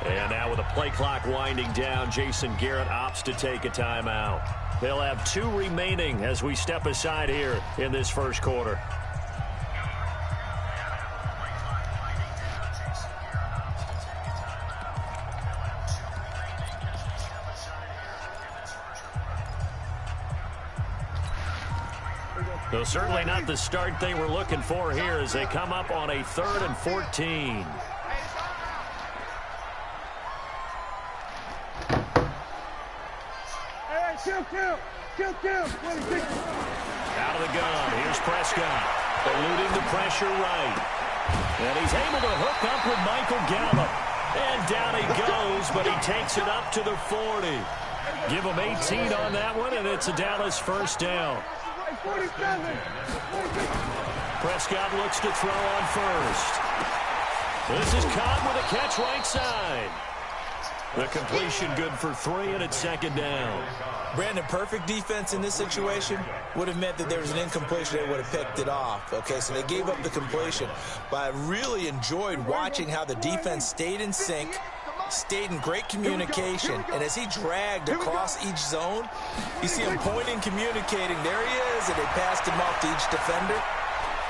And now with the play clock winding down, Jason Garrett opts to take a timeout. They'll have 2 remaining as we step aside here in this first quarter. So certainly not the start they were looking for here as they come up on a 3rd and 14. Out of the gun. Here's Prescott. Eluding the pressure right. And he's able to hook up with Michael Gallup. And down he goes, but he takes it up to the 40. Give him 18 on that one, and it's a Dallas first down. Prescott looks to throw on first. This is caught with a catch right side. The completion good for 3, and it's 2nd down. Brandon, perfect defense in this situation would have meant that there was an incompletion. They would have picked it off. Okay, so they gave up the completion. But I really enjoyed watching how the defense stayed in sync, stayed in great communication, and as he dragged across each zone, you see him pointing, communicating. There he is, and they passed him off to each defender.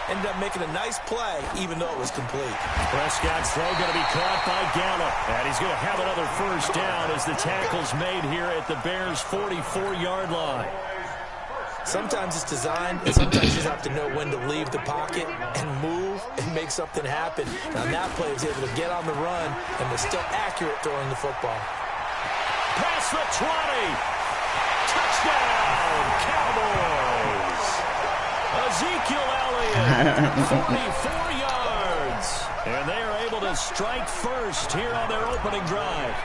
Ended up making a nice play, even though it was complete. Prescott's throw going to be caught by Gallup. And he's going to have another first down as the tackle's made here at the Bears' 44-yard line. Sometimes it's designed, and sometimes you just have to know when to leave the pocket and move and make something happen. And on that play, he was able to get on the run and was still accurate throwing the football. Past the 20. Touchdown, Cowboys. Ezekiel Elliott, 44 yards. And they are able to strike first here on their opening drive.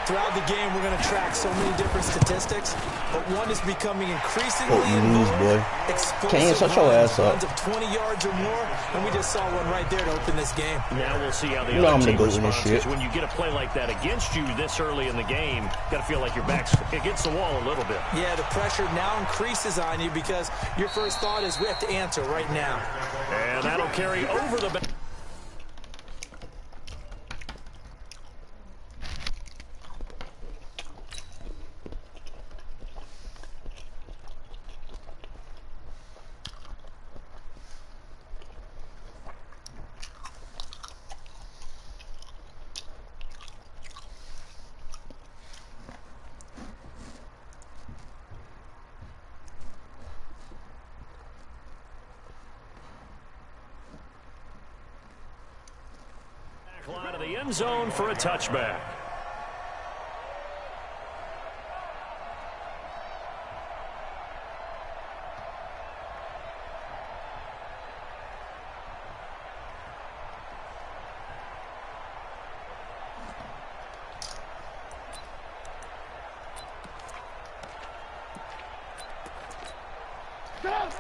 Throughout the game, we're going to track so many different statistics, but one is becoming increasingly explosive runs of 20 yards or more, and we just saw one right there to open this game. Now we'll see how the other team responds. When you get a play like that against you this early in the game, got to feel like your back's against the wall a little bit. Yeah, the pressure now increases on you because your first thought is we have to answer right now. And that'll carry over the back. Line of the end zone for a touchback.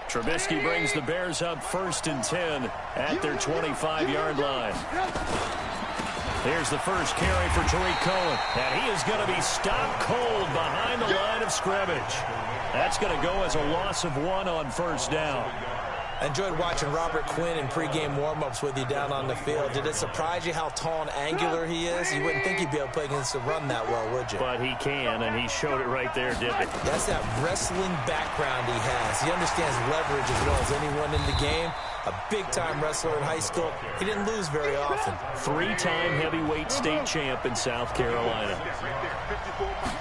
Trubisky brings the Bears up 1st and 10 at their 25-yard line. Here's the first carry for Tariq Cohen. And he is going to be stopped cold behind the line of scrimmage. That's going to go as a loss of 1 on first down. I enjoyed watching Robert Quinn in pregame warm-ups with you down on the field. Did it surprise you how tall and angular he is? You wouldn't think he'd be able to play against the run that well, would you? But he can, and he showed it right there, didn't he? That's that wrestling background he has. He understands leverage as well as anyone in the game. A big-time wrestler in high school. He didn't lose very often. 3-time heavyweight state champ in South Carolina.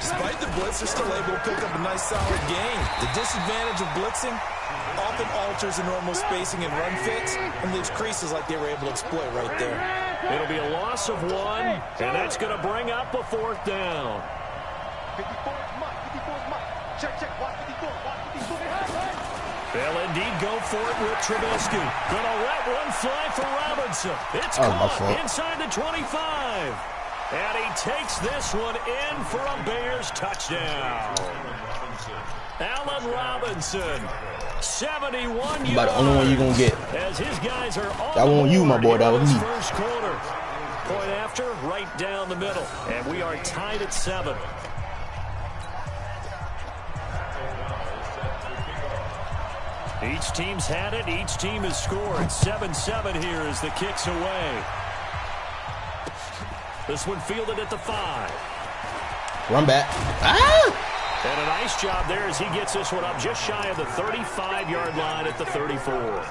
Despite the blitz, they're still able to pick up a nice, solid gain. The disadvantage of blitzing often alters the normal spacing and run fits and leaves creases like they were able to exploit right there. It'll be a loss of 1, and that's going to bring up a 4th down. They'll indeed go for it with Trubisky. Gonna let one fly for Robinson. It's caught inside the 25. And he takes this one in for a Bears touchdown. Allen Robinson, 71 yards. About the only one you're gonna get. As his guys are on that won't you, my boy. That was me. First quarter. Point after, right down the middle. And we are tied at 7. Each team's had it. Each team has scored. 7-7 here as the kick's away. This one fielded at the 5. Run back. Ah! And a nice job there as he gets this one up just shy of the 35-yard line at the 34.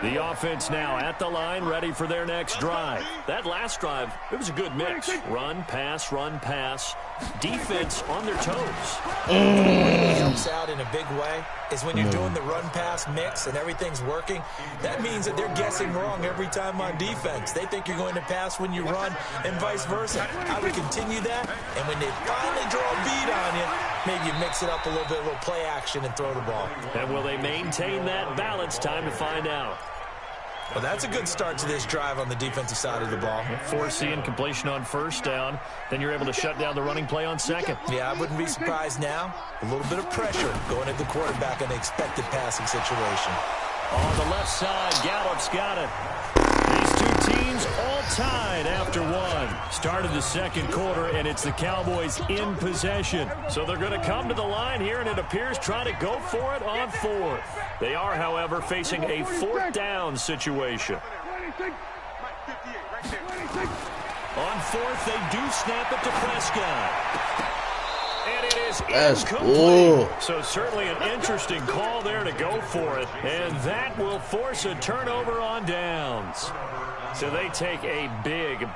The offense now at the line, ready for their next drive. That last drive, it was a good mix. Run, pass, defense on their toes. What really helps out in a big way is when you're doing the run-pass mix and everything's working, that means that they're guessing wrong every time on defense. They think you're going to pass when you run and vice versa. I would continue that, and when they finally draw a beat on you, maybe you mix it up a little bit, a little play action, and throw the ball. And will they maintain that balance? Time to find out. Well, that's a good start to this drive on the defensive side of the ball. Forcing completion on first down. Then you're able to shut down the running play on second. Yeah, I wouldn't be surprised now. A little bit of pressure going at the quarterback in the expected passing situation. On the left side, Gallup's got it. These two teams all tied after one. Started the second quarter, and it's the Cowboys in possession. So they're going to come to the line here, and it appears trying to go for it on fourth. They are, however, facing a fourth down situation. On fourth, they do snap it to Prescott. And it is incomplete. So certainly an interesting call there to go for it. And that will force a turnover on downs. So they take a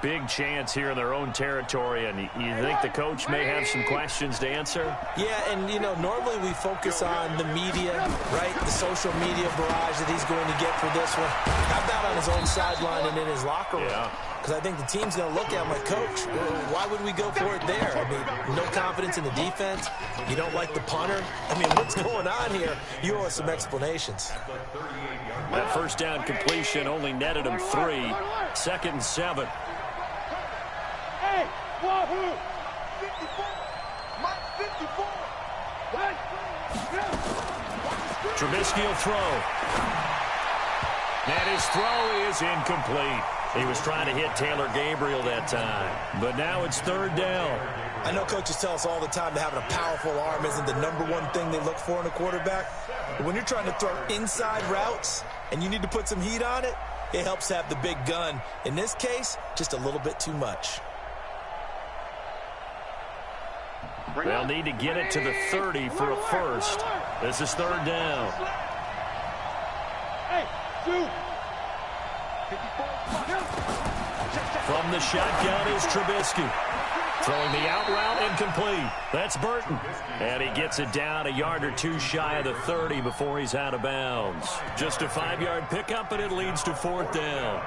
big chance here in their own territory. And you think the coach may have some questions to answer? Yeah, and, you know, normally we focus on the media, right? The social media barrage that he's going to get for this one. How about on his own sideline and in his locker room? Yeah. Because I think the team's going to look at him like, Coach, why would we go for it there? I mean, no confidence in the defense. You don't like the punter. I mean, what's going on here? You owe us some explanations. That first down completion only netted him 3. 2nd and 7. Hey, Wahoo! 54. Mike 54. Trubisky will throw. And his throw is incomplete. He was trying to hit Taylor Gabriel that time. But now it's 3rd down. I know coaches tell us all the time that having a powerful arm isn't the #1 thing they look for in a quarterback. But when you're trying to throw inside routes and you need to put some heat on it, it helps have the big gun. In this case, just a little bit too much. They'll need to get it to the 30 for a first. This is 3rd down. Hey, shoot. From the shotgun is Trubisky. Throwing the out route incomplete. That's Burton. And he gets it down a yard or two shy of the 30 before he's out of bounds. Just a 5-yard pickup, and it leads to 4th down.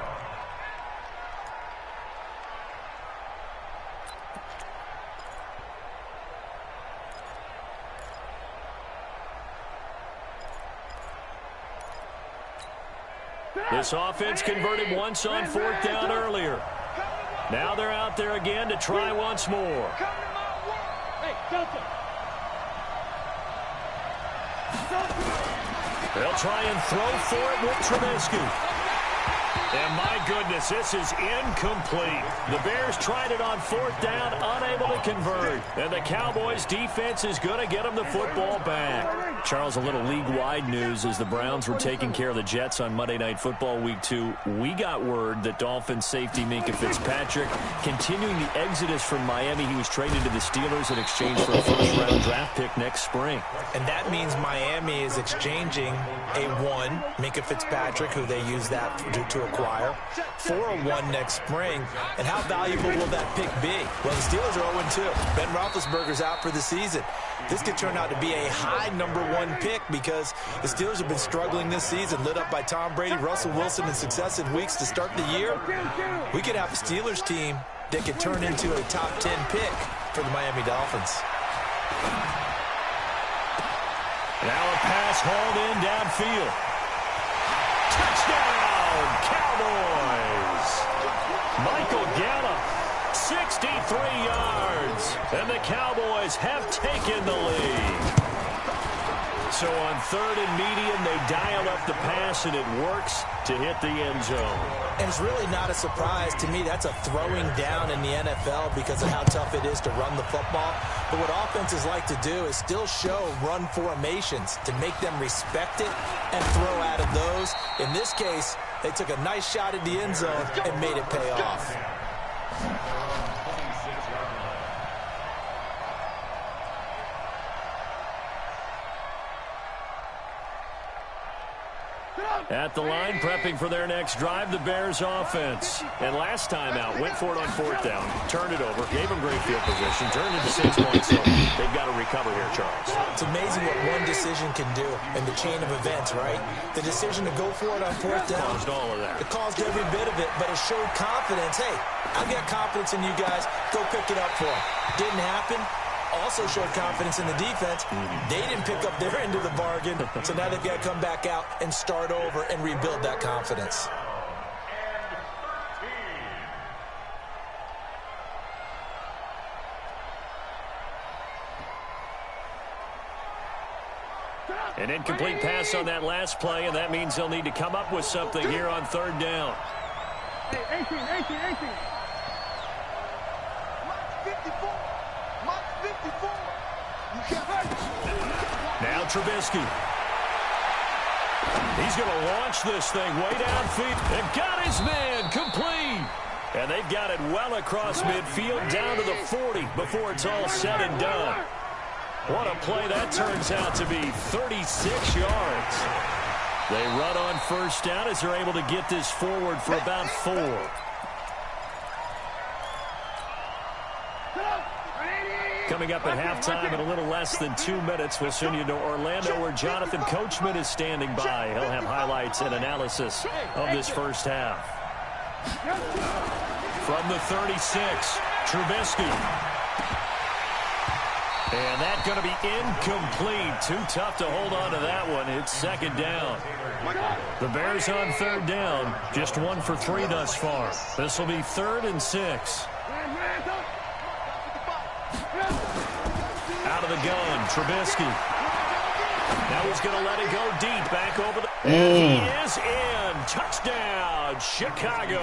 This offense converted once on 4th down earlier. Now they're out there again to try once more. They'll try and throw for it with Trubisky. And my goodness, this is incomplete. The Bears tried it on 4th down, unable to convert. And the Cowboys defense is going to get them the football back. Charles, a little league-wide news as the Browns were taking care of the Jets on Monday Night Football Week 2. We got word that Dolphins safety Minkah Fitzpatrick continuing the exodus from Miami. He was traded to the Steelers in exchange for a first-round draft pick next spring. And that means Miami is exchanging a 1, Minkah Fitzpatrick, who they use that to acquire, for a 1 next spring. And how valuable will that pick be? Well, the Steelers are 0-2. Ben Roethlisberger's out for the season. This could turn out to be a high #1 pick because the Steelers have been struggling this season, lit up by Tom Brady, Russell Wilson in successive weeks to start the year. We could have a Steelers team that could turn into a top 10 pick for the Miami Dolphins. Now a pass hauled in downfield. Touchdown, Cowboys! Michael Gallup, 63 yards, and the Cowboys have taken the lead. So on 3rd and medium, they dial up the pass, and it works to hit the end zone. And it's really not a surprise to me. That's a throwing down in the NFL because of how tough it is to run the football. But what offenses like to do is still show run formations to make them respect it and throw out of those. In this case, They took a nice shot at the end zone and made it pay off. At the line, prepping for their next drive, the Bears offense. And last time out, went for it on 4th down, turned it over, gave them great field position, turned into 6 points. So they've got to recover here, Charles. It's amazing what one decision can do in the chain of events, right? The decision to go for it on 4th down. Caused all of that. It caused every bit of it, but it showed confidence. Hey, I've got confidence in you guys. Go pick it up for them. Didn't happen. Also showed confidence in the defense. They didn't pick up their end of the bargain, so now they've got to come back out and start over and rebuild that confidence. An incomplete pass on that last play, and that means they'll need to come up with something here on 3rd down. Hey, 18. Now Trubisky. He's going to launch this thing way downfield. And got his man complete. And they've got it well across midfield down to the 40 before it's all said and done. What a play that turns out to be, 36 yards. They run on 1st down as they're able to get this forward for about 4. Coming up at halftime in a little less than 2 minutes, we'll send you to Orlando where Jonathan Coachman is standing by. He'll have highlights and analysis of this first half. From the 36, Trubisky. And that's going to be incomplete. Too tough to hold on to that one. It's 2nd down. The Bears on 3rd down. Just 1 for 3 thus far. This will be 3rd and 6. Out of the gun, Trubisky. Now he's going to let it go deep. Back over the... And he is in. Touchdown, Chicago.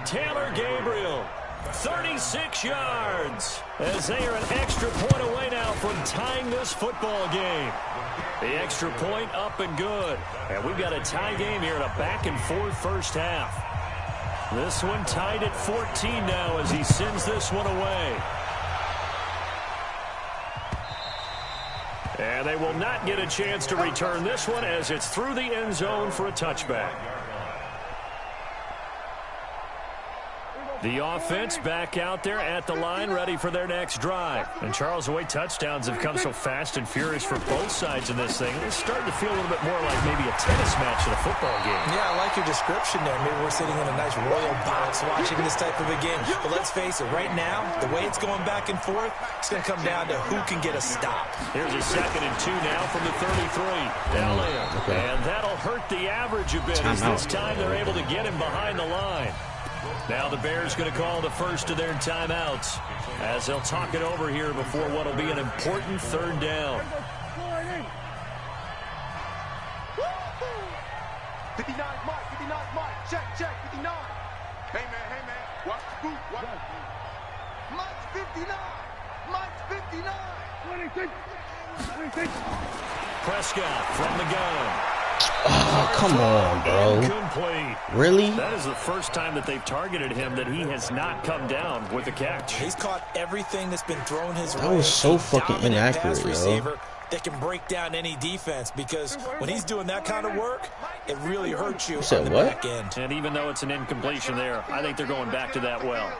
Taylor Gabriel, 36 yards. As they are an extra point away now from tying this football game. The extra point up and good. And we've got a tie game here in a back-and-forth first half. This one tied at 14 now as he sends this one away. And they will not get a chance to return this one as it's through the end zone for a touchback. The offense back out there at the line, ready for their next drive. And Charles, the way touchdowns have come so fast and furious for both sides in this thing, it's starting to feel a little bit more like maybe a tennis match in a football game. Yeah, I like your description there. Maybe we're sitting in a nice royal box watching this type of a game. But let's face it, right now, the way it's going back and forth, it's going to come down to who can get a stop. Here's a 2nd and 2 now from the 33. Elliott. Okay. And that'll hurt the average a bit as this time they're able to get him behind the line. Now the Bears going to call the first of their timeouts as they'll talk it over here before what will be an important 3rd down. 59, Mike, check, 59. Hey, man, watch the boot, Mike's 59. 26. Prescott from the gun. Oh, come on, bro. Incomplete. Really? That is the first time that they've targeted him that he has not come down with a catch. He's caught everything that's been thrown his way. That was so fucking inaccurate, receiver that can break down any defense, because when he's doing that kind of work, it really hurts you on the back end. And even though it's an incompletion there, I think they're going back to that well.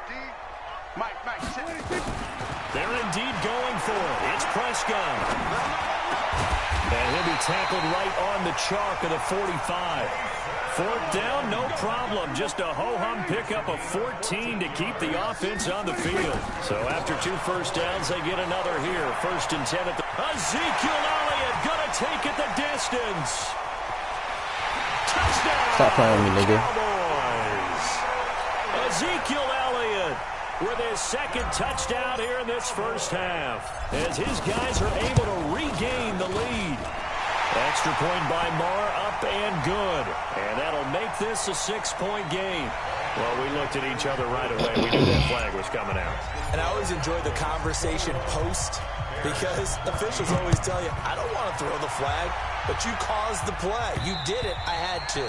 They're indeed going for it. It's Prescott. And he'll be tackled right on the chalk of the 45. 4th down, no problem. Just a ho-hum pickup of 14 to keep the offense on the field. So after 2 first downs, they get another here. 1st and 10 at the... Ezekiel Elliott gonna take it the distance. Touchdown. Stop playing with me, nigga. Cowboys. Ezekiel Elliott with his 2nd touchdown here in this first half, as his guys are able to regain the lead. Extra point by Marr, up and good. And that'll make this a 6-point game. Well, we looked at each other right away. We knew that flag was coming out. And I always enjoy the conversation post, because officials always tell you, I don't want to throw the flag, but you caused the play. You did it. I had to.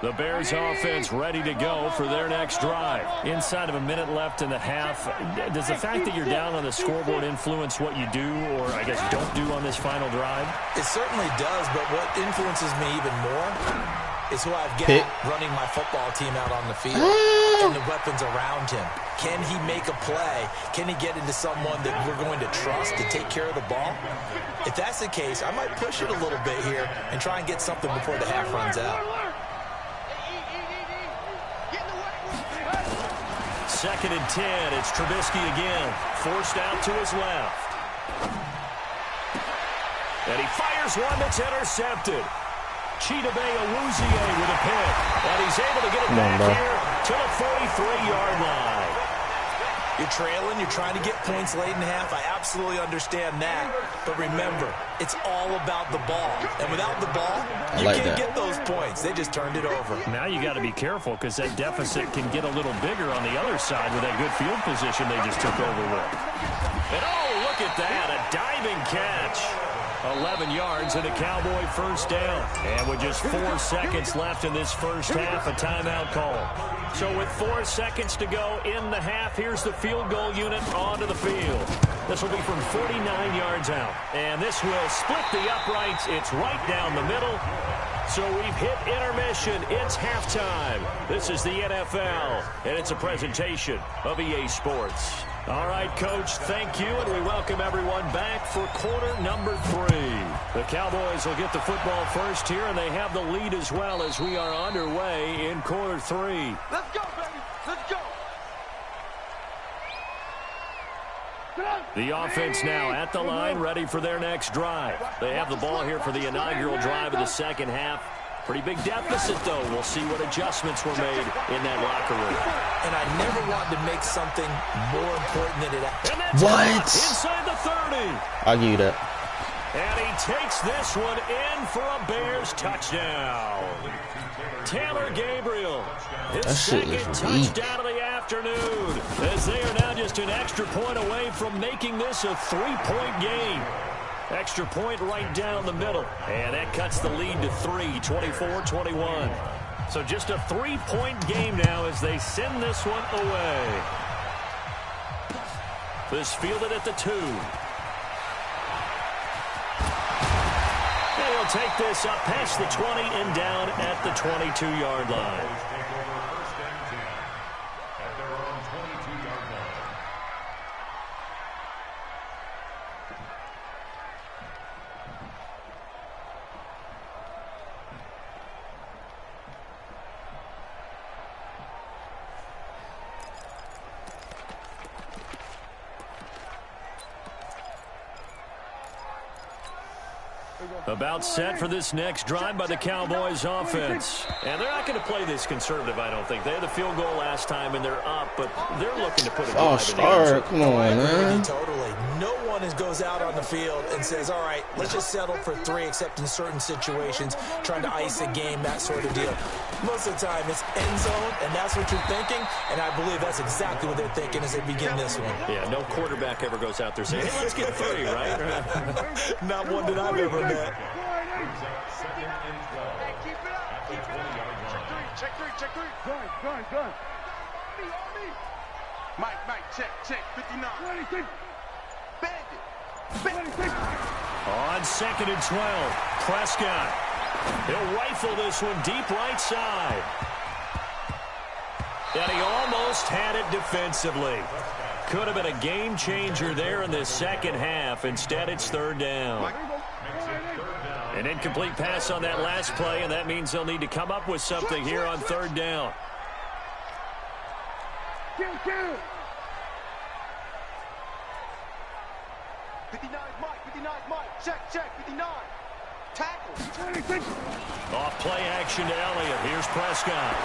The Bears offense ready to go for their next drive. Inside of a minute left in the half, does the fact that you're down on the scoreboard influence what you do, or I guess don't do on this final drive? It certainly does, but what influences me even more is who I've got running my football team out on the field and the weapons around him. Can he make a play? Can he get into someone that we're going to trust to take care of the ball? If that's the case, I might push it a little bit here and try and get something before the half runs out. Second and 10. It's Trubisky again. Forced out to his left. And he fires one that's intercepted. Chidobe Awuzie with a pick. And he's able to get it back here to the 43-yard line. You're trailing. You're trying to get points late in half. I absolutely understand that. But remember, it's all about the ball. And without the ball, you can't get those points. They just turned it over. Now you got to be careful because that deficit can get a little bigger on the other side with that good field position they just took over with. And oh, look at that. A diving catch. 11 yards and a Cowboy first down. And with just 4 seconds left in this first half, a timeout call. So with 4 seconds to go in the half, here's the field goal unit onto the field. This will be from 49 yards out. And this will split the uprights. It's right down the middle. So we've hit intermission. It's halftime. This is the NFL, and it's a presentation of EA Sports. All right, Coach, thank you, and we welcome everyone back for quarter number 3. The Cowboys will get the football first here, and they have the lead as well as we are underway in quarter 3. Let's go, baby. Let's go. The offense now at the line, ready for their next drive. They have the ball here for the inaugural drive of the second half. Pretty big deficit, though. We'll see what adjustments were made in that locker room. And I never wanted to make something more important than it is. What? Inside the 30. I'll give you that. And he takes this one in for a Bears touchdown. Taylor Gabriel, his second touchdown of the afternoon, as they are now just an extra point away from making this a 3-point game. Extra point right down the middle. And that cuts the lead to 3, 24-21. So just a 3-point game now as they send this one away. This fielded at the 2. They'll take this up past the 20 and down at the 22-yard line. About set for this next drive by the Cowboys offense. And they're not going to play this conservative, I don't think. They had the field goal last time, and they're up, but they're looking to put a drive in the end zone. Come on, man. Totally. No one goes out on the field and says, all right, let's just settle for 3, except in certain situations, trying to ice a game, that sort of deal. Most of the time, it's end zone, and that's what you're thinking, and I believe that's exactly what they're thinking as they begin this one. Yeah, no quarterback ever goes out there saying, hey, let's get 3, right? Not one that I've ever met. Keep it up. Keep it up. Check 3. Check 3. Gun. Mike, check. 59. Bandit. On 2nd and 12, Prescott. He'll rifle this one deep right side. And he almost had it defensively. Could have been a game changer there in the second half. Instead, it's 3rd down. An incomplete pass on that last play, and that means they'll need to come up with something here on 3rd down. Kill. 59 Mike. Check. 59. Tackle. Off play action to Elliott. Here's Prescott.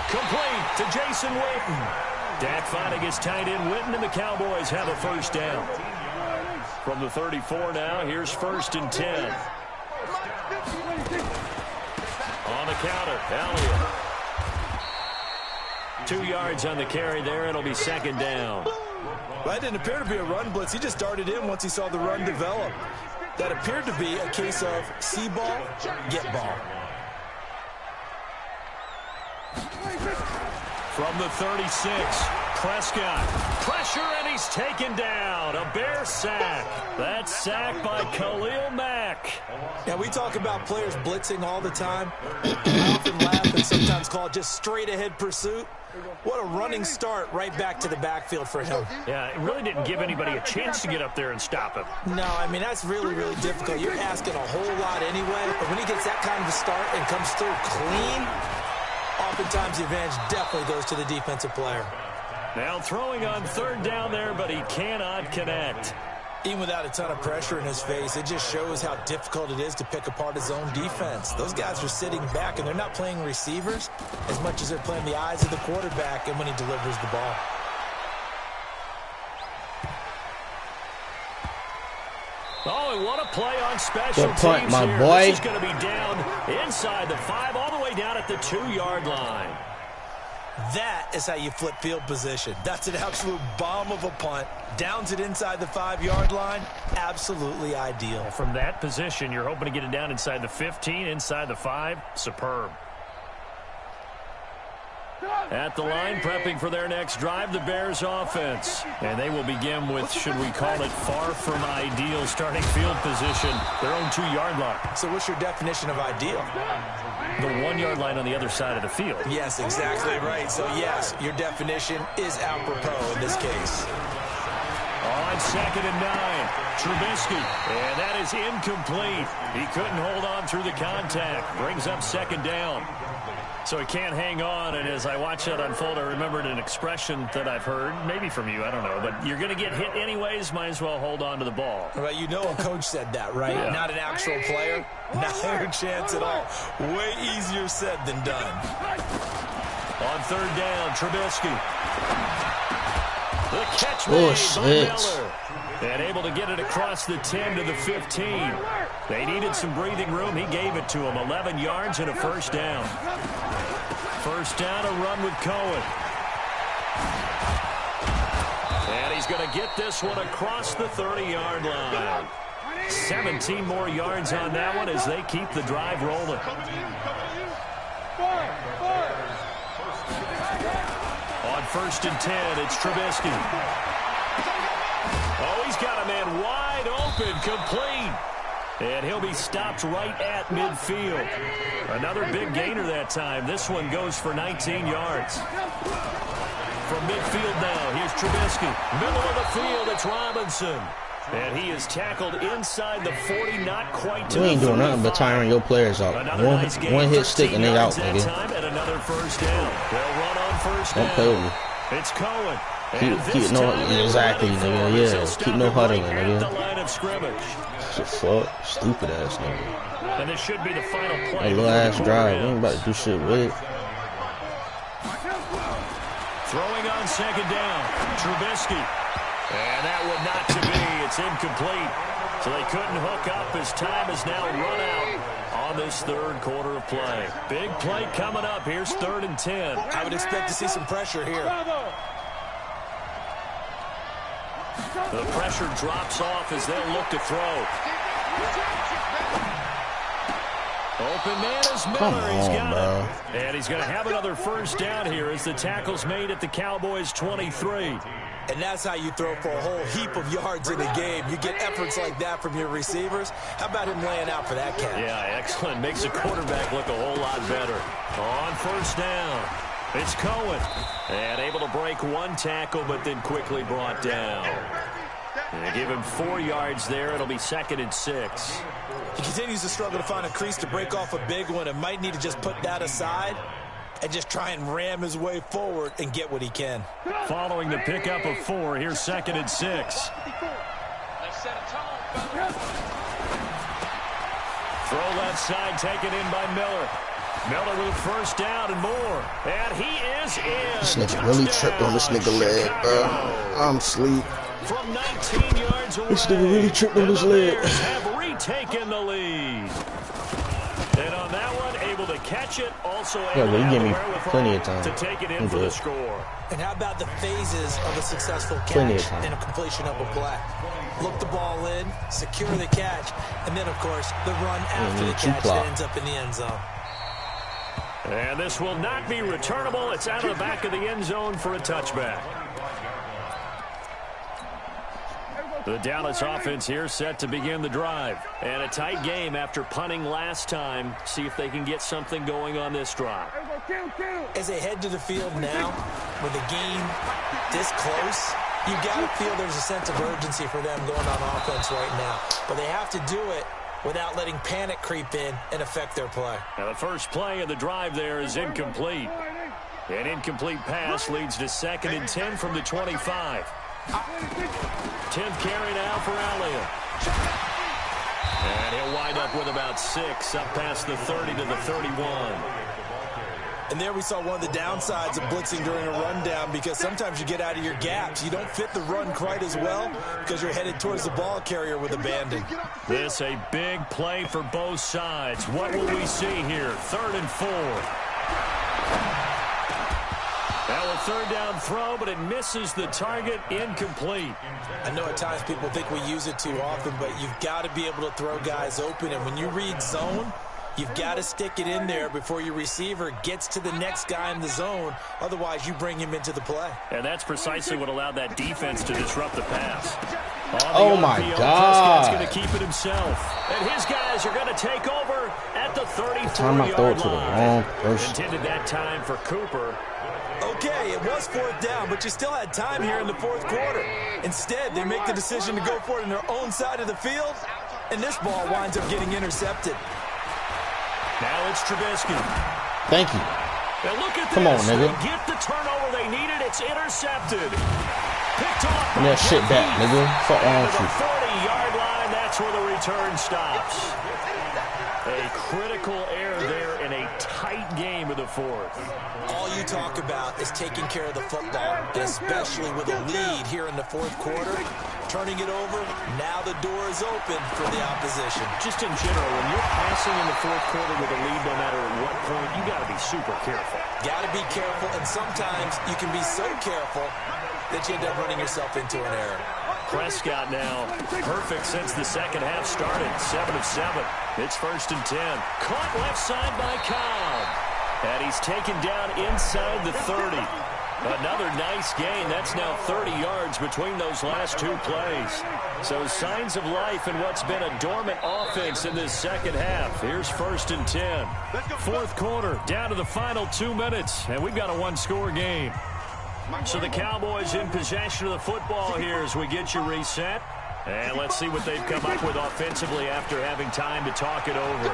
Complete to Jason Witten. Dak finding his tight end Witten, and the Cowboys have a first down. From the 34 now, here's 1st and 10. On the counter, Elliott. 2 yards on the carry there. It'll be 2nd down. Well, that didn't appear to be a run blitz. He just darted in once he saw the run develop. That appeared to be a case of see ball, get ball. From the 36, Prescott. Pressure, and he's taken down. A Bear sack. That's sacked by Khalil Mack. Yeah, we talk about players blitzing all the time. I often laugh and sometimes call it just straight-ahead pursuit. What a running start right back to the backfield for him. Yeah, it really didn't give anybody a chance to get up there and stop him. No, I mean, that's really, really difficult. You're asking a whole lot anyway. But when he gets that kind of a start and comes through clean, oftentimes the advantage definitely goes to the defensive player. Now throwing on third down there, but he cannot connect. Even without a ton of pressure in his face, it just shows how difficult it is to pick apart his own defense. Those guys are sitting back, and they're not playing receivers as much as they're playing the eyes of the quarterback and when he delivers the ball. Oh, and what a play on special Good point, teams my here. boy. This is going to be down inside the 5, all the way down at the 2-yard line. That is how you flip field position. That's an absolute bomb of a punt. Downs it inside the 5-yard line. Absolutely ideal. From that position, you're hoping to get it down inside the 15, inside the 5. Superb. At the line, prepping for their next drive, the Bears offense. And they will begin with, should we call it, far from ideal starting field position, their own 2-yard line. So what's your definition of ideal? The 1-yard line on the other side of the field. Yes, exactly right. So, yes, your definition is apropos in this case. On 2nd and 9, Trubisky, and that is incomplete. He couldn't hold on through the contact. Brings up 2nd down. So he can't hang on, and as I watch that unfold, I remembered an expression that I've heard, maybe from you, I don't know, but you're going to get hit anyways, might as well hold on to the ball. Well, you know a coach said that, right? Yeah. Not an actual player. Not a chance at all. Way easier said than done. On 3rd down, Trubisky. The catch made by Miller. And able to get it across the 10 to the 15. They needed some breathing room. He gave it to them. 11 yards and a 1st down. 1st down, a run with Cohen. And he's going to get this one across the 30-yard line. 17 more yards on that one as they keep the drive rolling. On 1st and 10, it's Trubisky. Oh, he's got a man wide open, complete. And he'll be stopped right at midfield. Another big gainer that time. This one goes for 19 yards. From midfield now, here's Trubisky. Middle of the field, it's Robinson. And he is tackled inside the 40, not quite to the 35. You ain't doing nothing but tiring your players out. One hit stick and they out, nigga. And another 1st down. They'll run on 1st down. Don't play with me. It's Cohen. Keep no, exactly, nigga. Yeah, keep no huddling, nigga. The line of scrimmage. Fuck, stupid ass nigga. And this should be the final play. That little ass drive, we ain't about to do shit with it. Throwing on 2nd down, Trubisky. And that would not to be. It's incomplete. So they couldn't hook up as time has now run out on this 3rd quarter of play. Big play coming up. Here's 3rd and 10. I would expect to see some pressure here. The pressure drops off as they'll look to throw. Open man is Miller. He's got it. And he's going to have another 1st down here as the tackle's made at the Cowboys' 23. And that's how you throw for a whole heap of yards in a game. You get efforts like that from your receivers. How about him laying out for that catch? Yeah, excellent. Makes the quarterback look a whole lot better. On 1st down, it's Cohen. And able to break one tackle, but then quickly brought down. And they give him 4 yards there. It'll be 2nd and 6. He continues to struggle to find a crease to break off a big one and might need to just put that aside and just try and ram his way forward and get what he can. Following the pickup of 4, here's 2nd and 6. Throw left side taken in by Miller. Miller with 1st down and more. And he is in. This nigga really tripped on this nigga leg, bro. I'm asleep. From 19 yards away, this nigga really tripped on his leg. The Bears have retaken the lead. And on that one, able to catch it, also Yeah, but he gave me plenty of time to take it in for the score. And how about the phases of a successful catch and a completion of a play? Look the ball in, secure the catch, and then, of course, the run after the catch that ends up in the end zone. And this will not be returnable. It's out of the back of the end zone for a touchback. The Dallas offense here set to begin the drive. And a tight game after punting last time. See if they can get something going on this drive. As they head to the field now, with the game this close, you got to feel there's a sense of urgency for them going on offense right now. But they have to do it without letting panic creep in and affect their play. Now the first play of the drive there is incomplete. An incomplete pass leads to 2nd and 10 from the 25. 10th carry now for Elliott. And he'll wind up with about 6 up past the 30 to the 31. And there we saw one of the downsides of blitzing during a rundown, because sometimes you get out of your gaps. You don't fit the run quite as well because you're headed towards the ball carrier with abandon. This a big play for both sides. What will we see here? 3rd and 4. Now a 3rd down throw, but it misses the target. Incomplete. I know at times people think we use it too often, but you've got to be able to throw guys open. And when you read zone, you've got to stick it in there before your receiver gets to the next guy in the zone. Otherwise, you bring him into the play. And that's precisely what allowed that defense to disrupt the pass. Oh, my God. Prescott's going to keep it himself. And his guys are going to take over at the 34-yard Time I throw it to the wrong person. Intended that time for Cooper. Okay, it was 4th down, but you still had time here in the 4th quarter. Instead, they make the decision to go for it on their own side of the field, and this ball winds up getting intercepted. Now it's Trubisky. Thank you. Now look at Come on, this. nigga. They get the turnover they needed. It's intercepted. Picked off. Give me that shit back, nigga. Fuck wrong with you. 40-yard line. That's where the return stops. A critical error there in a tight game of the 4th. All you talk about is taking care of the football, and especially with a lead here in the 4th quarter. Turning it over, now the door is open for the opposition. Just in general, when you're passing in the 4th quarter with a lead, no matter at what point, you got to be super careful. Got to be careful, and sometimes you can be so careful that you end up running yourself into an error. Prescott now perfect since the second half started. 7 of 7. It's 1st and 10. Caught left side by Cobb. And he's taken down inside the 30. Another nice gain. That's now 30 yards between those last 2 plays. So signs of life in what's been a dormant offense in this second half. Here's 1st and 10. 4th quarter, down to the final 2 minutes. And we've got a 1-score game. So the Cowboys in possession of the football here as we get you reset. And let's see what they've come up with offensively after having time to talk it over.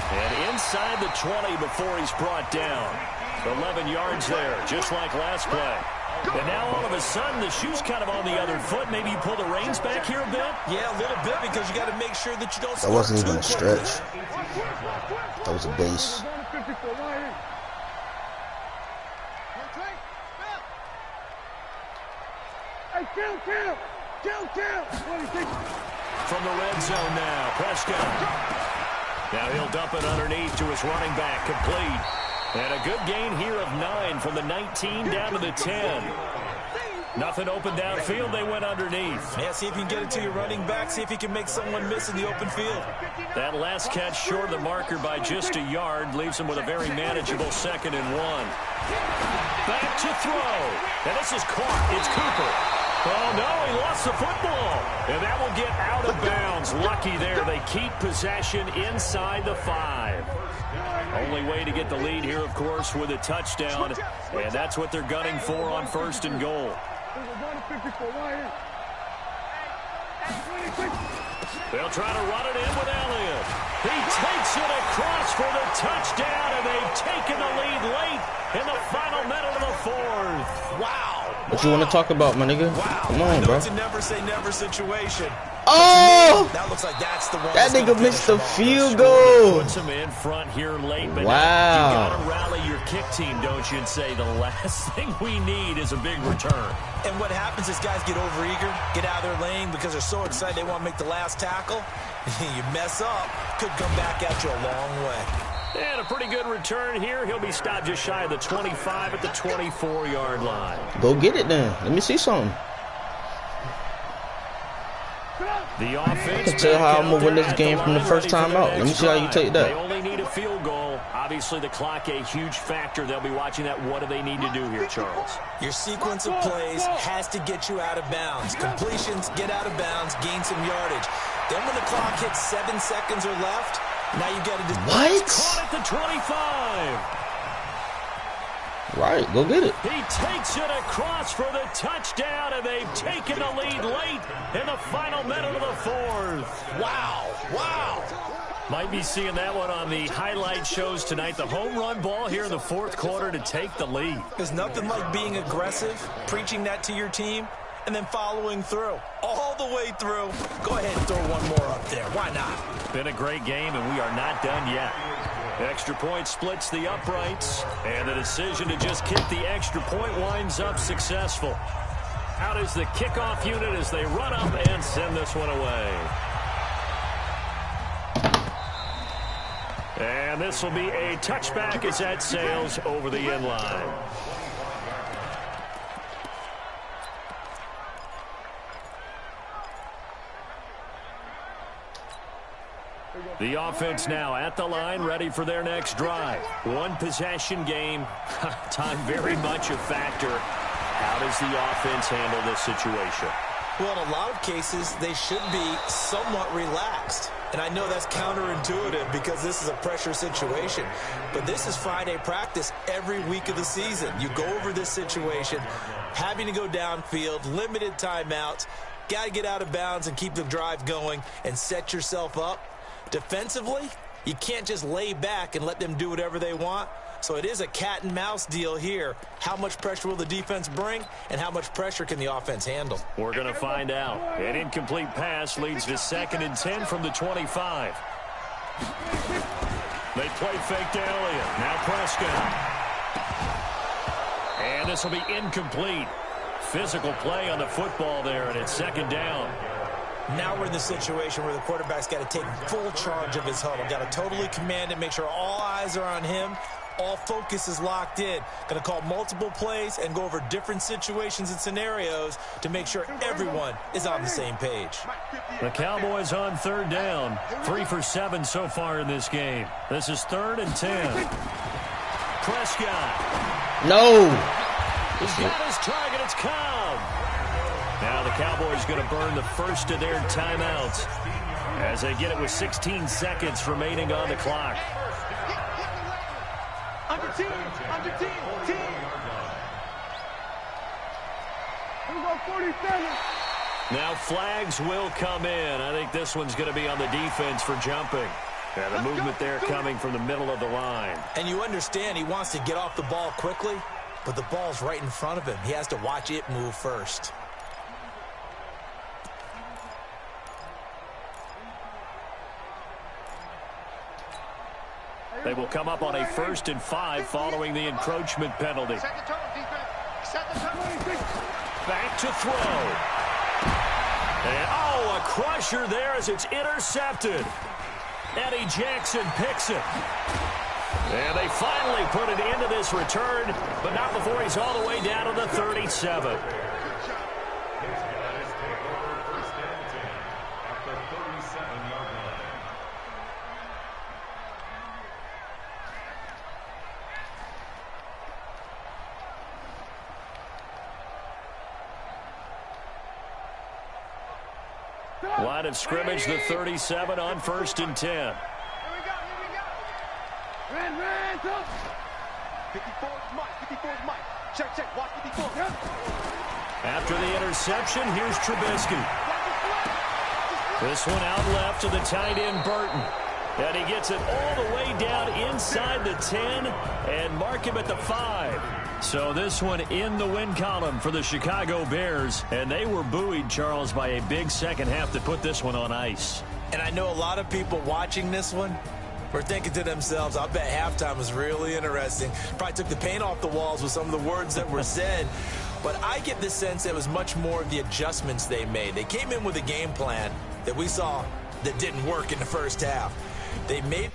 And inside the 20 before he's brought down. 11 yards there, just like last play. And now all of a sudden the shoe's kind of on the other foot. Maybe you pull the reins back here a bit? Yeah, a little bit, because you got to make sure that you don't That wasn't even a stretch. That was a base. From the red zone now, Prescott. Now he'll dump it underneath to his running back, complete. And a good gain here of 9 from the 19 down to the 10. Nothing open downfield, they went underneath. Yeah, see if you can get it to your running back, see if you can make someone miss in the open field. That last catch short of the marker by just a yard leaves him with a very manageable 2nd and 1. Back to throw. And this is caught. It's Cooper. Oh, no, he lost the football. And that will get out of bounds. Lucky there. They keep possession inside the 5. Only way to get the lead here, of course, with a touchdown. And that's what they're gunning for on 1st and goal. They'll try to run it in with Elliott. He takes it across for the touchdown, and they've taken the lead late in the final minute of the 4th. Wow. What you want to talk about, my nigga? Wow. Come on, bro. It's a never-say-never situation. Oh! That looks like that's the one. That nigga missed the field goal. Puts him in front here late, but wow. You gotta rally your kick team, don't you, and say the last thing we need is a big return. And what happens is guys get overeager, get out of their lane because they're so excited they want to make the last tackle. You mess up, could come back at you a long way. And a pretty good return here. He'll be stopped just shy of the 25 at the 24-yard line. Go get it then. Let me see something. The offense. I can tell how I'm gonna win this game from the first time out. Let me see how you take that. They only need a field goal. Obviously, the clock a huge factor. They'll be watching that. What do they need to do here, Charles? Your sequence of plays has to get you out of bounds. Completions, get out of bounds, gain some yardage. Then when the clock hits 7 seconds or left, now you got to just... What? Caught at the 25. Right, go get it. He takes it across for the touchdown, and they've taken the lead late in the final minute of the fourth. Wow, wow. Might be seeing that one on the highlight shows tonight. The home run ball here in the fourth quarter to take the lead. There's nothing like being aggressive, preaching that to your team, and then following through. All the way through. Go ahead and throw one more up there. Why not? Been a great game, and we are not done yet. Extra point splits the uprights, and the decision to just kick the extra point winds up successful. Out is the kickoff unit as they run up and send this one away. And this will be a touchback as that sails over the end line. The offense now at the line, ready for their next drive. One possession game. Time very much a factor. How does the offense handle this situation? Well, in a lot of cases, they should be somewhat relaxed. And I know that's counterintuitive because this is a pressure situation. But this is Friday practice every week of the season. You go over this situation, having to go downfield, limited timeouts, got to get out of bounds and keep the drive going and set yourself up. Defensively, you can't just lay back and let them do whatever they want. So it is a cat and mouse deal here. How much pressure will the defense bring, and how much pressure can the offense handle? We're going to find out. An incomplete pass leads to 2nd and 10 from the 25. They play fake to Elliott. Now Prescott. And this will be incomplete. Physical play on the football there, and it's 2nd down. Now we're in the situation where the quarterback's got to take full charge of his huddle. Got to totally command it, make sure all eyes are on him. All focus is locked in. Going to call multiple plays and go over different situations and scenarios to make sure everyone is on the same page. The Cowboys on 3rd down. 3 for 7 so far in this game. This is 3rd and 10. Prescott. No. He's got his target. It's Cobb. Now the Cowboys going to burn the first of their timeouts as they get it with 16 seconds remaining on the clock. Under team. We'll go 47. Now flags will come in. I think this one's going to be on the defense for jumping. And the movement there coming from the middle of the line. And you understand he wants to get off the ball quickly, but the ball's right in front of him. He has to watch it move first. They will come up on a 1st and 5 following the encroachment penalty. Back to throw. And, a crusher there as it's intercepted. Eddie Jackson picks it. And they finally put an end to this return, but not before he's all the way down to the 37. Line of scrimmage, the 37 on 1st and 10. Here we go. Ran, go. 54 is Mike. Check. Watch 54. Yep. After the interception, here's Trubisky. This one out left to the tight end, Burton. And he gets it all the way down inside the 10 and mark him at the 5. So this one in the win column for the Chicago Bears. And they were buoyed, Charles, by a big second half to put this one on ice. And I know a lot of people watching this one were thinking to themselves, I bet halftime was really interesting. Probably took the paint off the walls with some of the words that were said. But I get the sense it was much more of the adjustments they made. They came in with a game plan that we saw that didn't work in the first half. They made